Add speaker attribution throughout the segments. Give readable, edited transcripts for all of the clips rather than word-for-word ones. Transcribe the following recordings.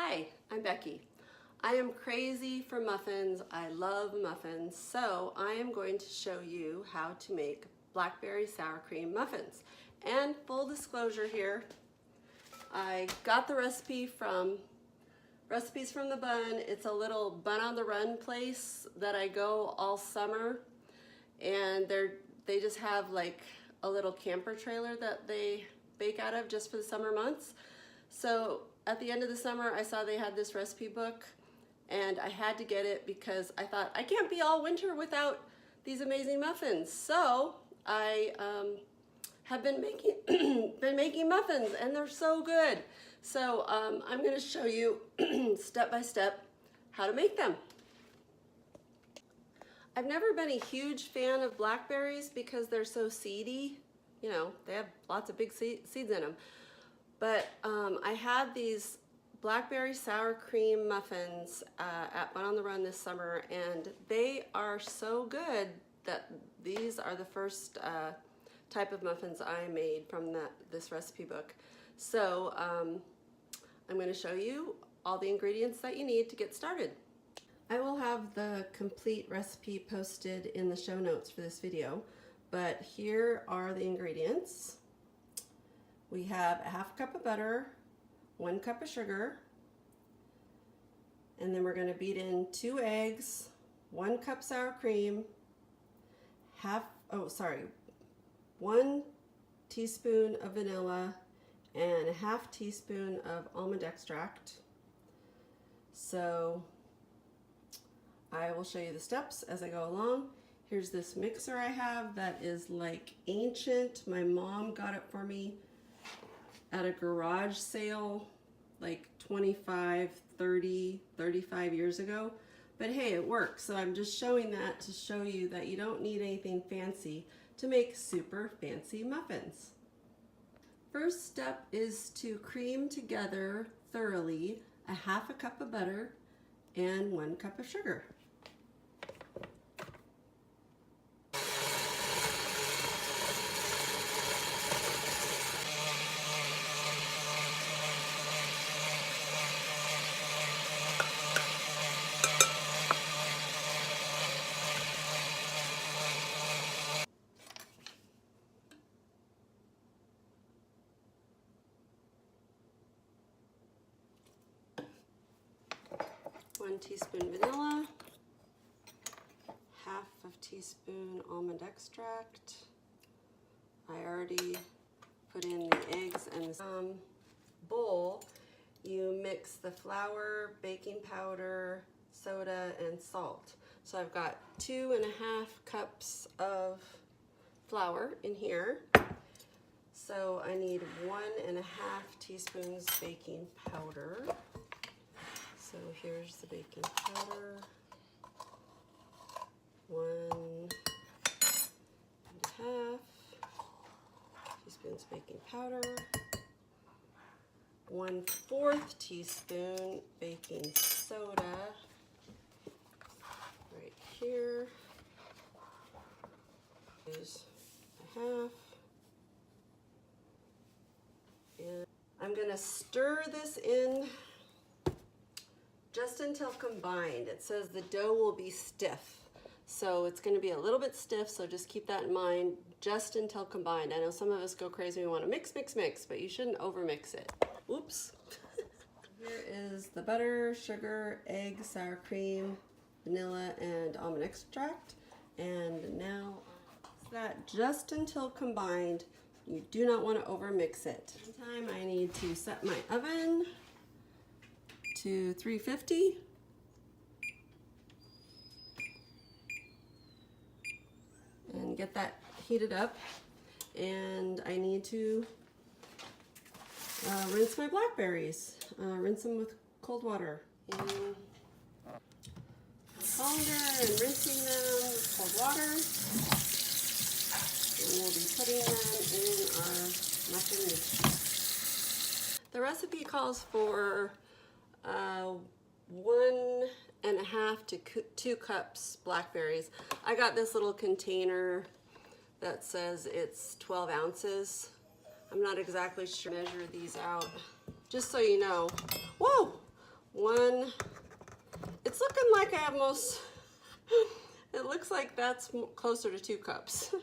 Speaker 1: Hi, I'm Becky. I am crazy for muffins. I love muffins. So I am going to show you how to make blackberry sour cream muffins. And full disclosure here, I got the recipe from Recipes from the Bun. It's a little bun on the run place that I go all summer. And they just have like a little camper trailer that they bake out of just for the summer months. So at the end of the summer, I saw they had this recipe book and I had to get it because I thought I can't be all winter without these amazing muffins. So I have been making muffins and they're so good. So I'm going to show you step by step how to make them. I've never been a huge fan of blackberries because they're so seedy. You know, they have lots of big seeds in them. But I had these blackberry sour cream muffins at Bun on the Run this summer, and they are so good that these are the first type of muffins I made from this recipe book. So I'm going to show you all the ingredients that you need to get started. I will have the complete recipe posted in the show notes for this video, but here are the ingredients. We have a half cup of butter, 1 cup of sugar, and then we're going to beat in 2 eggs, 1 cup sour cream, 1 teaspoon of vanilla, and a 1/2 teaspoon of almond extract. So I will show you the steps as I go along. Here's this mixer I have that is like ancient. My mom got it for me at a garage sale like 25, 30, 35 years ago. But hey, it works. So I'm just showing that to show you that you don't need anything fancy to make super fancy muffins. First step is to cream together thoroughly a 1/2 cup of butter and 1 cup of sugar. One teaspoon vanilla, 1/2 teaspoon almond extract. I already put in the eggs and the bowl. You mix the flour, baking powder, soda, and salt. So I've got 2.5 cups of flour in here. So I need 1.5 teaspoons baking powder. So here's the baking powder, 1.5 teaspoons baking powder, 1/4 teaspoon baking soda, right here, is 1/2, and I'm gonna stir this in just until combined. It says the dough will be stiff. So it's going to be a little bit stiff, so just keep that in mind, just until combined. I know some of us go crazy, we want to mix, mix, mix, but you shouldn't overmix it. Oops. Here is the butter, sugar, egg, sour cream, vanilla, and almond extract. And now that just until combined, you do not want to overmix it. Meantime, I need to set my oven to 350. And get that heated up. And I need to rinse my blackberries. Rinse them with cold water in a colander and rinsing them with cold water. And we'll be putting them in our muffin mixture. The recipe calls for 1.5 to 2 cups blackberries. I got this little container that says it's 12 ounces. I'm not exactly sure. Measure these out just so you know. Whoa! one. It's looking like I almost, it looks like that's closer to 2 cups.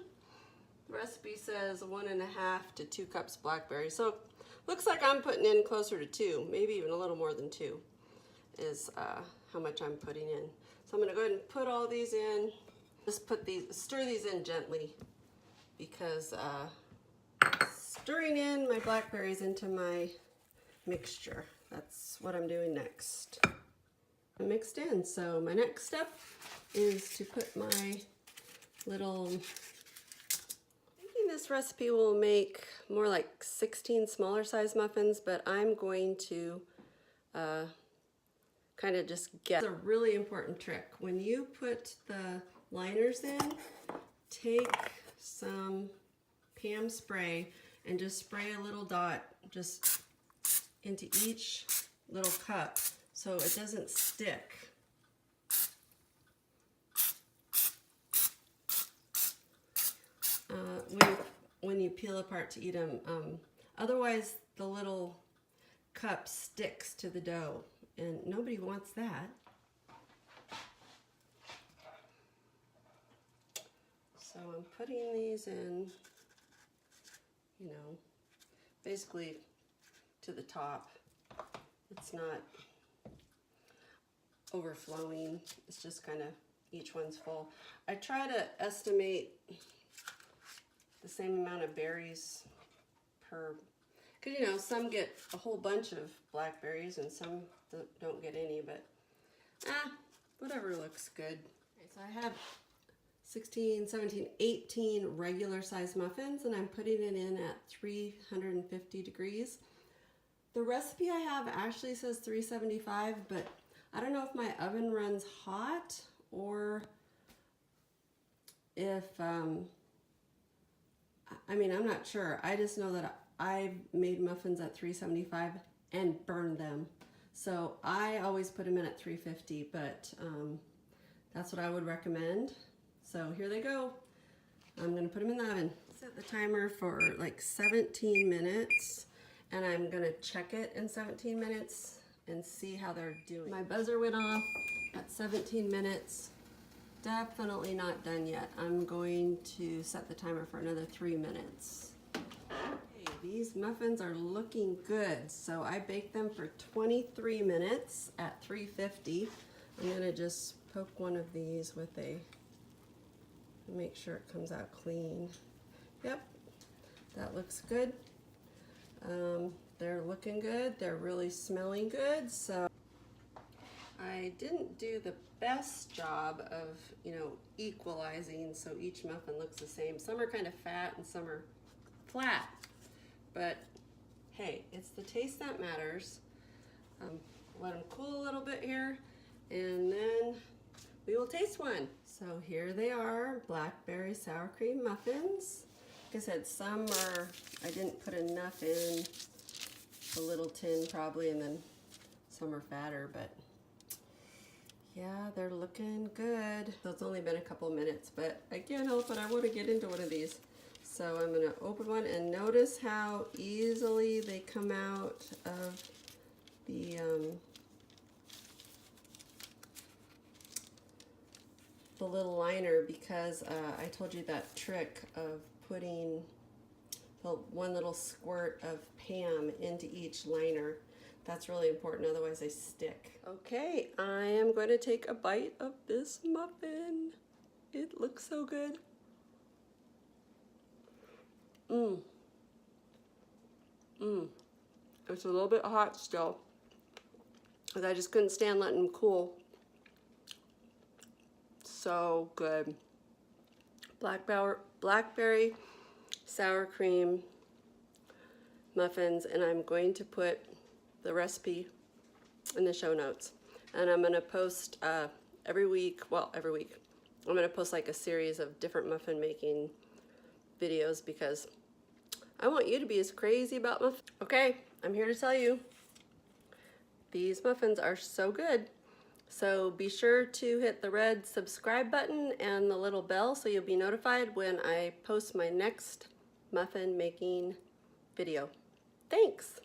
Speaker 1: The recipe says 1.5 to 2 cups blackberry. So looks like I'm putting in closer to 2, maybe even a little more than 2 is how much I'm putting in. So I'm gonna go ahead and put all these in. Just stir these in gently because stirring in my blackberries into my mixture. That's what I'm doing next. I'm mixed in. So my next step is to put my little, thinking this recipe will make more like 16 smaller size muffins, but I'm going to kind of just get. It's a really important trick. When you put the liners in, take some Pam spray and just spray a little dot just into each little cup so it doesn't stick. When you peel apart to eat them, otherwise the little cup sticks to the dough and nobody wants that. So I'm putting these in, you know, basically to the top. It's not overflowing. It's just kind of, each one's full. I try to estimate the same amount of berries per, because you know, some get a whole bunch of blackberries and some don't get any, but whatever looks good. Okay, so I have 16, 17, 18 regular size muffins and I'm putting it in at 350 degrees. The recipe I have actually says 375, but I don't know if my oven runs hot or if, I mean, I'm not sure. I just know that I made muffins at 375 and burned them. So I always put them in at 350, but that's what I would recommend. So here they go. I'm gonna put them in the oven. Set the timer for like 17 minutes and I'm gonna check it in 17 minutes and see how they're doing. My buzzer went off at 17 minutes. Definitely not done yet. I'm going to set the timer for another 3 minutes. Okay, these muffins are looking good. So I baked them for 23 minutes at 350. I'm gonna just poke one of these with a, make sure it comes out clean. Yep, that looks good. They're looking good. They're really smelling good. So I didn't do the best job of, you know, equalizing so each muffin looks the same. Some are kind of fat and some are flat, but hey, it's the taste that matters. Let them cool a little bit here and then we will taste one. So here they are, blackberry sour cream muffins. Like I said, some are, I didn't put enough in the little tin probably, and then some are fatter, but yeah, they're looking good. So it's only been a couple minutes, but I can't help it. I want to get into one of these. So I'm going to open one and notice how easily they come out of the little liner, because I told you that trick of putting the one little squirt of Pam into each liner. That's really important, otherwise they stick. Okay, I am going to take a bite of this muffin. It looks so good. It's a little bit hot still, because I just couldn't stand letting them cool. So good. Blackberry sour cream muffins, and I'm going to put the recipe in the show notes. And I'm gonna post every week, I'm gonna post like a series of different muffin making videos because I want you to be as crazy about muffins. Okay, I'm here to tell you, these muffins are so good. So be sure to hit the red subscribe button and the little bell so you'll be notified when I post my next muffin making video. Thanks.